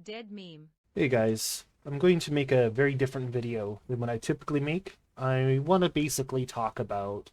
Dead meme. Hey guys, I'm going to make a very different video than what I typically make. I want to basically talk about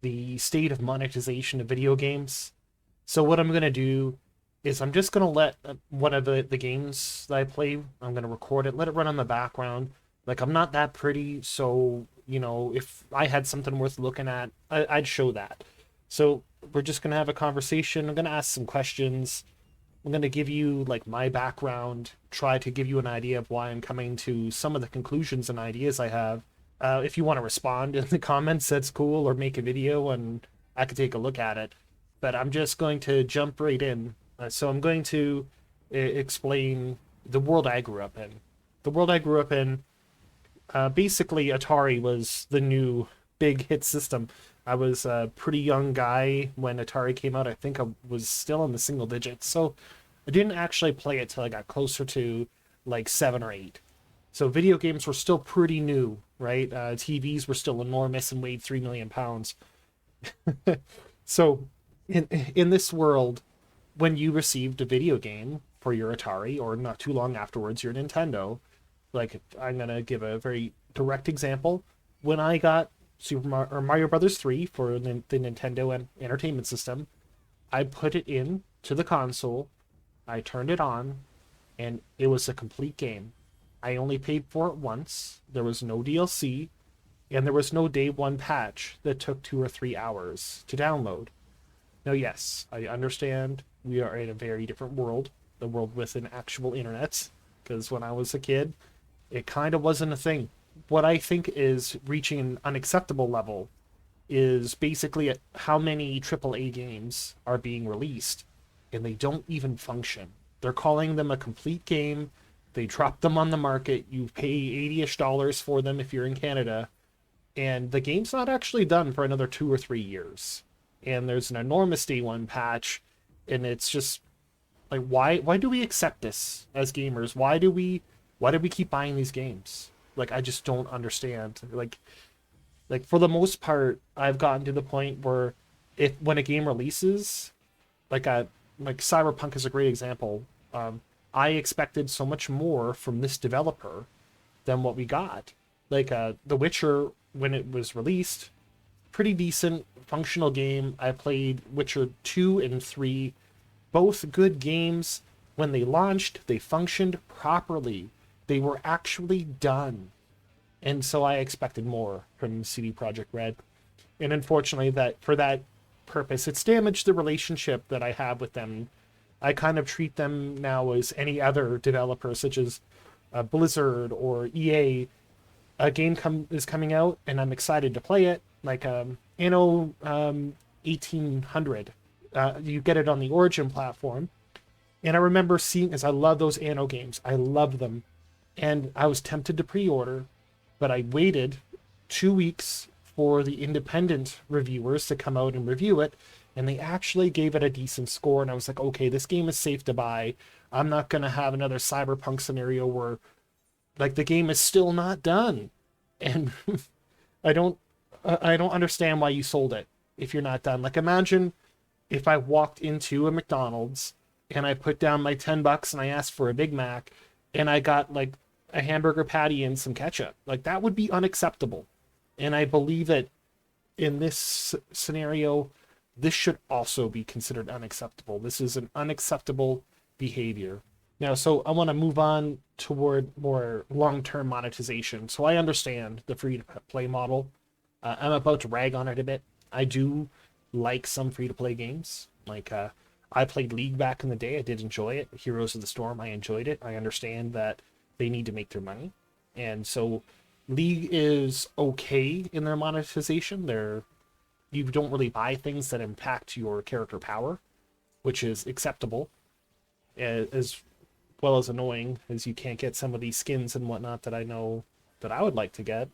the state of monetization of video games. So what I'm going to do is I'm just going to let one of the games that I play, I'm going to record it, let it run on the background. Like, I'm not that pretty, so, if I had something worth looking at, I'd show that. So we're just going to have a conversation. I'm going to ask some questions. I'm going to give you like my background, try to give you an idea of why I'm coming to some of the conclusions and ideas I have. If you want to respond in the comments, that's cool, or make a video and I could take a look at it. But I'm just going to jump right in. So I'm going to explain the world I grew up in. The world I grew up in, basically, Atari was the new big hit system. I was a pretty young guy when Atari came out. I think I was still in the single digits. So I didn't actually play it till I got closer to like 7 or 8. So video games were still pretty new, right? TVs were still enormous and weighed 3 million pounds. So in this world, when you received a video game for your Atari, or not too long afterwards, your Nintendo, like I'm gonna give a very direct example. When I got Mario Brothers 3 for the Nintendo Entertainment System, I put it in to the console, I turned it on, and it was a complete game. I only paid for it once. There was no DLC, and there was no day one patch that took 2 or 3 hours to download. Now, yes, I understand we are in a very different world, the world with an actual internet, because when I was a kid, it kind of wasn't a thing. What I think is reaching an unacceptable level is basically how many AAA games are being released and they don't even function. They're calling them a complete game. They drop them on the market. You pay 80-ish dollars for them if you're in Canada, and the game's not actually done for another 2 or 3 years. And there's an enormous day one patch, and it's just like, why do we accept this as gamers? Why do we keep buying these games? Like, I just don't understand. Like for the most part, I've gotten to the point where if when a game releases, like a like Cyberpunk is a great example. I expected so much more from this developer than what we got. Like The Witcher, when it was released, pretty decent functional game. I played Witcher 2 and 3, both good games. When they launched, they functioned properly. They were actually done. And so I expected more from CD Projekt Red. And unfortunately, that for that purpose, it's damaged the relationship that I have with them. I kind of treat them now as any other developer, such as Blizzard or EA. A game is coming out, and I'm excited to play it. Like Anno 1800, you get it on the Origin platform. And I remember seeing, as I love those Anno games, I love them, and I was tempted to pre-order, but I waited 2 weeks for the independent reviewers to come out and review it, and they actually gave it a decent score, and I was like, okay, this game is safe to buy. I'm not going to have another Cyberpunk scenario where, like, the game is still not done. And I don't I don't understand why you sold it if you're not done. Like, imagine if I walked into a McDonald's and I put down my $10 and I asked for a Big Mac and I got like a hamburger patty and some ketchup. Like, that would be unacceptable. And I believe that in this scenario, this should also be considered unacceptable. This is an unacceptable behavior. Now, so I want to move on toward more long-term monetization. So I understand the free-to-play model. I'm about to rag on it a bit. I do like some free-to-play games. Like, I played League back in the day. I did enjoy it. Heroes of the Storm, I enjoyed it. I understand that they need to make their money. And so League is okay in their monetization. You don't really buy things that impact your character power, which is acceptable, as well as annoying, as you can't get some of these skins and whatnot that I know that I would like to get.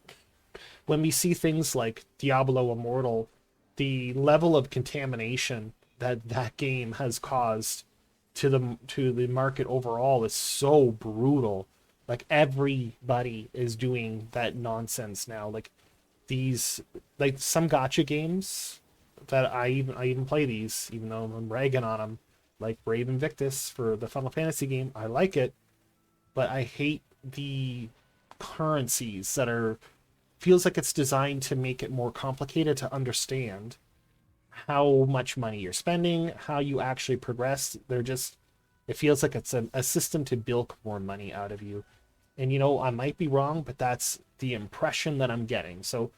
When we see things like Diablo Immortal, the level of contamination that that game has caused to the market overall is so brutal. Like, everybody is doing that nonsense now. Like, these, like, some gacha games that I even play these, even though I'm ragging on them, like Brave Invictus for the Final Fantasy game. I like it, but I hate the currencies that are feels like it's designed to make it more complicated to understand how much money you're spending, how you actually progress. They're just, it feels like it's a system to bilk more money out of you. And I might be wrong, but that's the impression that I'm getting. So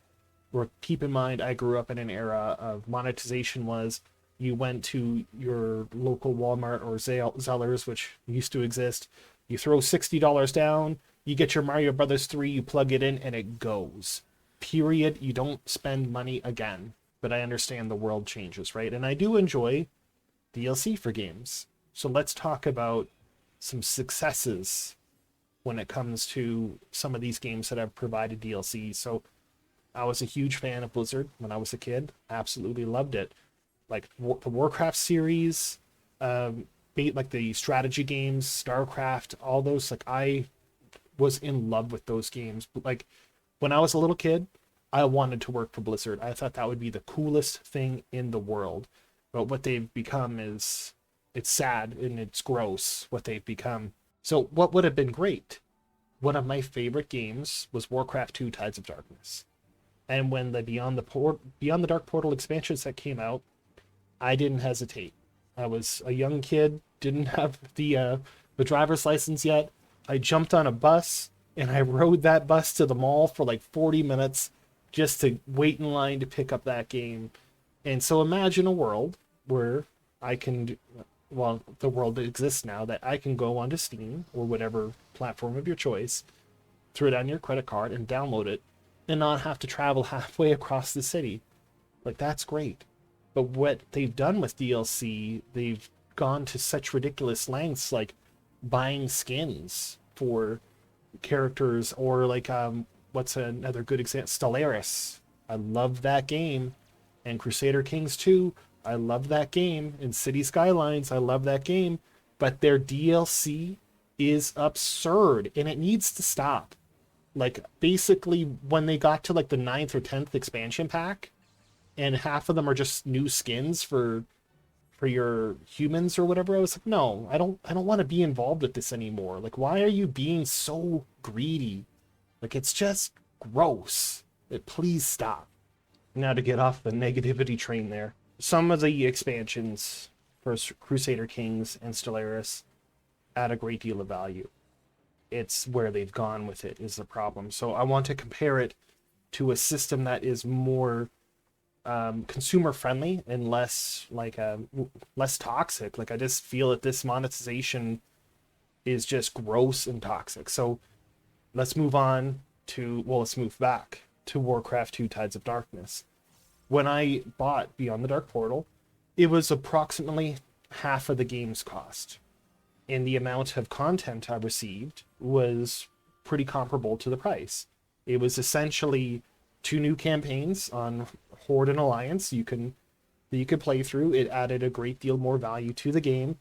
keep in mind, I grew up in an era of monetization was you went to your local Walmart or Zellers, which used to exist. You throw $60 down, you get your Mario Brothers 3, you plug it in, and it goes. Period. You don't spend money again. But I understand the world changes, right? And I do enjoy DLC for games. So let's talk about some successes when it comes to some of these games that have provided DLC. So I was a huge fan of Blizzard when I was a kid. Absolutely loved it. Like the Warcraft series, like the strategy games, StarCraft, all those. Like I was in love with those games. Like when I was a little kid, I wanted to work for Blizzard. I thought that would be the coolest thing in the world. But what they've become is, it's sad and it's gross what they've become. So what would have been great? One of my favorite games was Warcraft 2 Tides of Darkness. And when the Beyond the Dark Portal expansion set came out, I didn't hesitate. I was a young kid, didn't have the driver's license yet. I jumped on a bus and I rode that bus to the mall for like 40 minutes just to wait in line to pick up that game. And so imagine a world where I can, well, the world that exists now, that I can go onto Steam or whatever platform of your choice, throw it on your credit card and download it, and not have to travel halfway across the city. Like, that's great. But what they've done with DLC, they've gone to such ridiculous lengths, like buying skins for characters, or like what's another good example? Stellaris. I love that game. And Crusader Kings 2, I love that game. And City Skylines, I love that game. But their DLC is absurd and it needs to stop. Like basically when they got to like the 9th or 10th expansion pack, and half of them are just new skins for your humans or whatever, I was like, no, I don't want to be involved with this anymore. Like, why are you being so greedy? Like, it's just gross. Please stop. Now to get off the negativity train there. Some of the expansions for Crusader Kings and Stellaris add a great deal of value. It's where they've gone with it is the problem. So I want to compare it to a system that is more consumer friendly and less less toxic. Like I just feel that this monetization is just gross and toxic. So let's move back to Warcraft 2 Tides of Darkness. When I bought Beyond the Dark Portal, it was approximately half of the game's cost. And the amount of content I received was pretty comparable to the price. It was essentially 2 new campaigns on Horde and Alliance you could play through. It added a great deal more value to the game.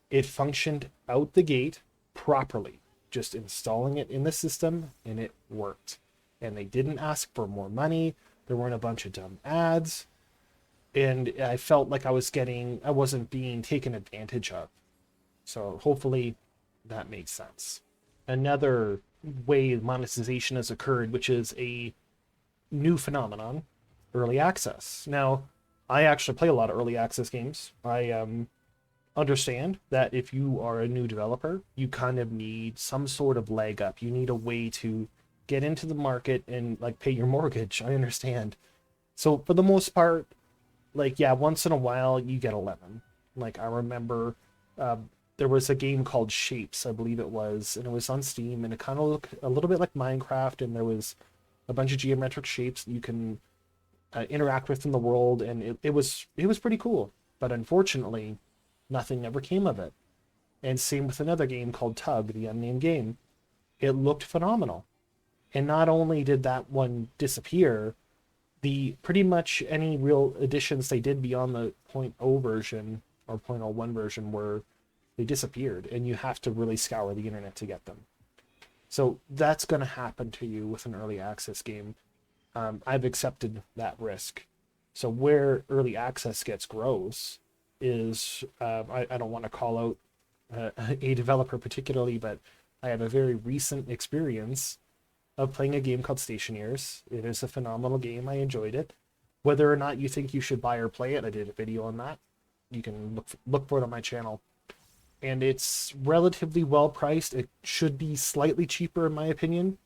It functioned out the gate properly, just installing it in the system, and it worked. And they didn't ask for more money. There weren't a bunch of dumb ads. And I felt like I wasn't being taken advantage of. So hopefully that makes sense. Another way monetization has occurred, which is a new phenomenon, early access. Now, I actually play a lot of early access games. I understand that if you are a new developer, you kind of need some sort of leg up. You need a way to get into the market and like pay your mortgage. I understand. So for the most part, like, yeah, once in a while you get a lemon. Like I remember there was a game called Shapes, I believe it was, and it was on Steam, and it kind of looked a little bit like Minecraft, and there was a bunch of geometric shapes that you can interact with in the world, and it was pretty cool. But unfortunately, nothing ever came of it. And same with another game called Tug, the unnamed game. It looked phenomenal. And not only did that one disappear, the pretty much any real additions they did beyond the 0.0 version or 0.01 version they disappeared, and you have to really scour the internet to get them. So that's going to happen to you with an early access game. I've accepted that risk. So where early access gets gross is, I don't want to call out a developer particularly, but I have a very recent experience of playing a game called Stationeers. It is a phenomenal game. I enjoyed it. Whether or not you think you should buy or play it, I did a video on that. You can look for it on my channel. And it's relatively well priced. It should be slightly cheaper in my opinion,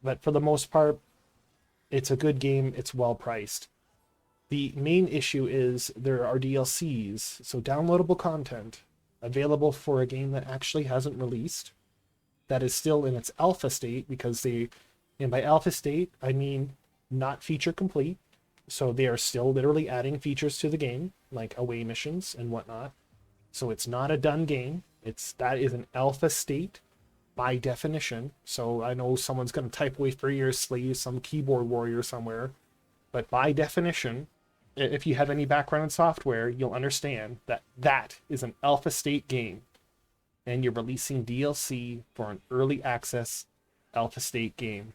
but for the most part, it's a good game. It's well priced. The main issue is there are DLCs, so downloadable content, available for a game that actually hasn't released, that is still in its alpha state, because and by alpha state, I mean not feature complete. So they are still literally adding features to the game, like away missions and whatnot. So it's not a done game. That is an alpha state by definition. So I know someone's going to type away furiously, some keyboard warrior somewhere, but by definition, if you have any background in software, you'll understand that that is an alpha state game, and you're releasing DLC for an early access alpha state game.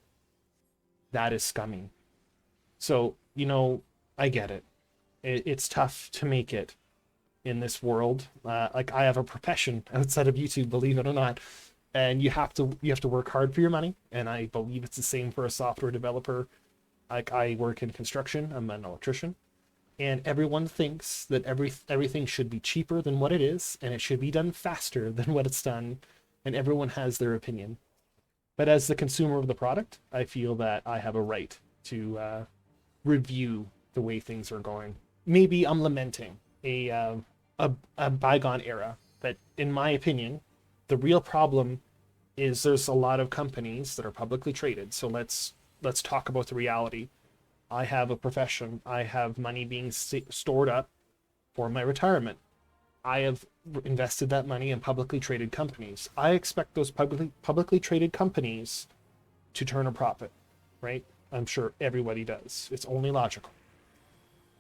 That is scummy. So, I get it. It's tough to make it in this world. Like, I have a profession outside of YouTube, believe it or not, and you have to work hard for your money. And I believe it's the same for a software developer. Like, I work in construction. I'm an electrician, and everyone thinks that everything should be cheaper than what it is, and it should be done faster than what it's done. And everyone has their opinion. But as the consumer of the product, I feel that I have a right to review the way things are going. Maybe I'm lamenting a bygone era, but in my opinion, the real problem is there's a lot of companies that are publicly traded. So let's talk about the reality. I have a profession. I have money being stored up for my retirement. I have invested that money in publicly traded companies. I expect those publicly traded companies to turn a profit, right? I'm sure everybody does. It's only logical.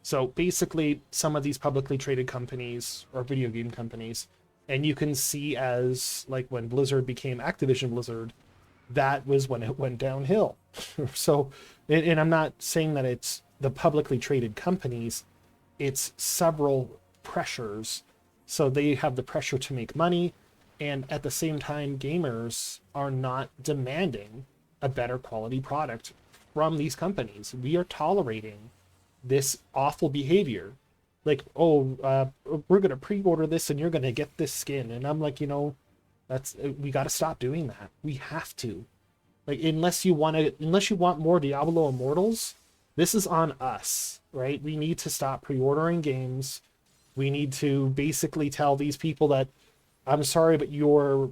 So basically, some of these publicly traded companies are video game companies, and you can see as, like, when Blizzard became Activision Blizzard, that was when it went downhill. So, and I'm not saying that it's the publicly traded companies, it's several pressures. So they have the pressure to make money, and at the same time, gamers are not demanding a better quality product from these companies. We are tolerating this awful behavior. Like, we're going to pre-order this and you're going to get this skin. And I'm like, we got to stop doing that. We have to. Like, unless you want more Diablo Immortals, this is on us, right? We need to stop pre-ordering games. We need to basically tell these people that, I'm sorry, but your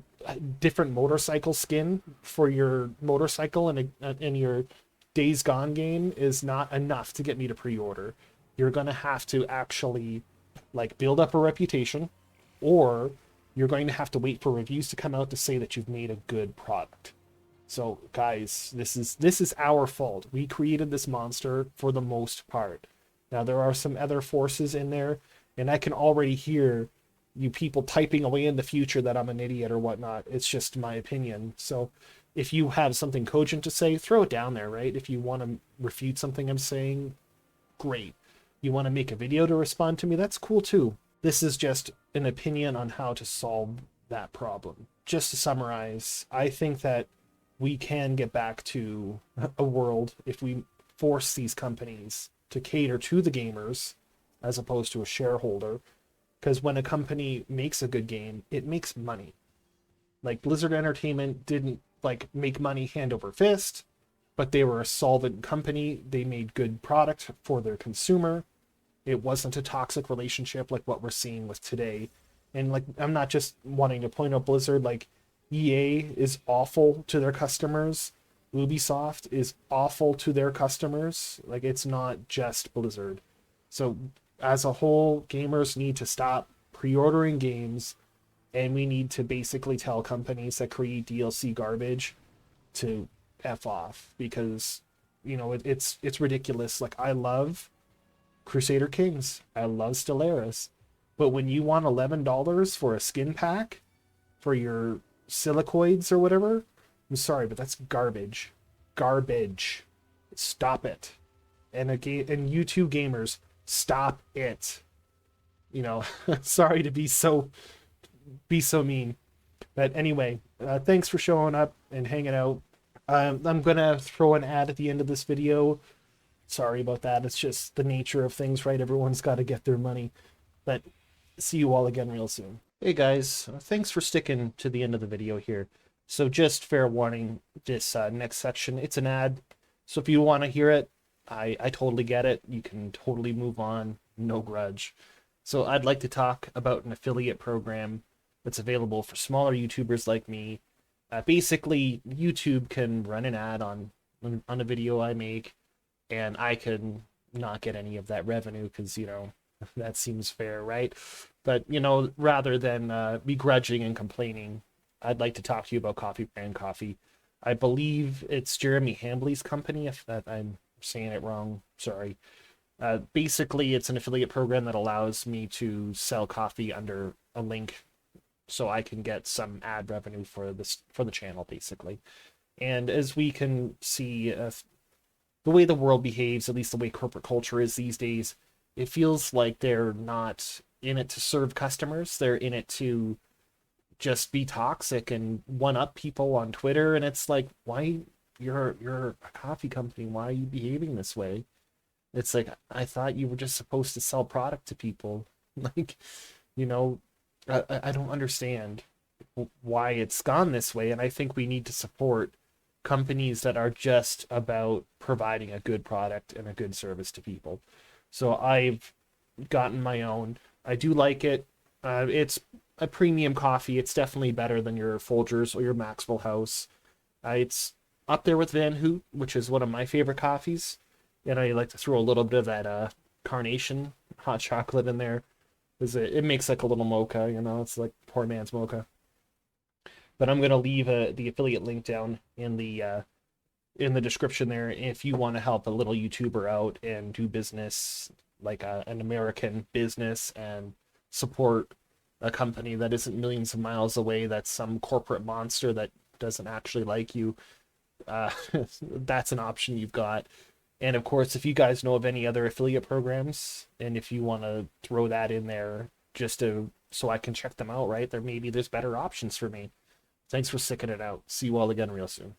different motorcycle skin for your motorcycle and your Days Gone game is not enough to get me to pre-order. You're going to have to actually, like, build up a reputation, or you're going to have to wait for reviews to come out to say that you've made a good product. So, guys, this is our fault. We created this monster for the most part. Now, there are some other forces in there, and I can already hear you people typing away in the future that I'm an idiot or whatnot. It's just my opinion. So if you have something cogent to say, throw it down there, right? If you want to refute something I'm saying, great. You want to make a video to respond to me, that's cool too. This is just an opinion on how to solve that problem. Just to summarize, I think that we can get back to a world if we force these companies to cater to the gamers as opposed to a shareholder. Because when a company makes a good game, it makes money. Like, Blizzard Entertainment didn't, like, make money hand over fist, but they were a solvent company. They made good product for their consumer. It wasn't a toxic relationship like what we're seeing with today. And, like, I'm not just wanting to point out Blizzard. Like, EA is awful to their customers. Ubisoft is awful to their customers. Like, it's not just Blizzard. So as a whole, gamers need to stop pre-ordering games, and we need to basically tell companies that create DLC garbage to F off, because, it's ridiculous. Like, I love Crusader Kings. I love Stellaris. But when you want $11 for a skin pack for your silicoids or whatever, I'm sorry, but that's garbage. Garbage. Stop it. And you two gamers, stop it. Sorry to be so mean. But anyway, Thanks for showing up and hanging out. I'm gonna throw an ad at the end of this video. Sorry about that. It's just the nature of things, right? Everyone's got to get their money. But see you all again real soon. Hey guys, thanks for sticking to the end of the video here. So just fair warning, this next section, it's an ad. So if you want to hear it, I totally get it. You can totally move on, no grudge. So I'd like to talk about an affiliate program that's available for smaller YouTubers like me. Basically, YouTube can run an ad on a video I make, and I can not get any of that revenue because, you know, that seems fair, right? But, you know, rather than begrudging and complaining, I'd like to talk to you about Coffee Brand Coffee. I believe it's Jeremy Hambley's company. If that I'm saying it wrong, sorry. Basically, it's an affiliate program that allows me to sell coffee under a link so I can get some ad revenue for the channel, basically. And as we can see, the way the world behaves, at least the way corporate culture is these days, it feels like they're not in it to serve customers. They're in it to just be toxic and one up people on Twitter. And it's like, why you're a coffee company? Why are you behaving this way? It's like, I thought you were just supposed to sell product to people. Like, you know, I don't understand why it's gone this way. And I think we need to support companies that are just about providing a good product and a good service to people. So I've gotten my own. I do like it. It's a premium coffee. It's definitely better than your Folgers or your Maxwell House. It's up there with Van Hoot, which is one of my favorite coffees. And I like to throw a little bit of that carnation hot chocolate in there. Because it makes like a little mocha, you know, it's like poor man's mocha. But I'm gonna leave the affiliate link down in the description there if you want to help a little YouTuber out and do business like an American business and support a company that isn't millions of miles away, that's some corporate monster that doesn't actually like you. Uh, that's an option you've got. And of course, if you guys know of any other affiliate programs, and if you want to throw that in there just to so I can check them out, right? There's better options for me. Thanks for sticking it out. See you all again real soon.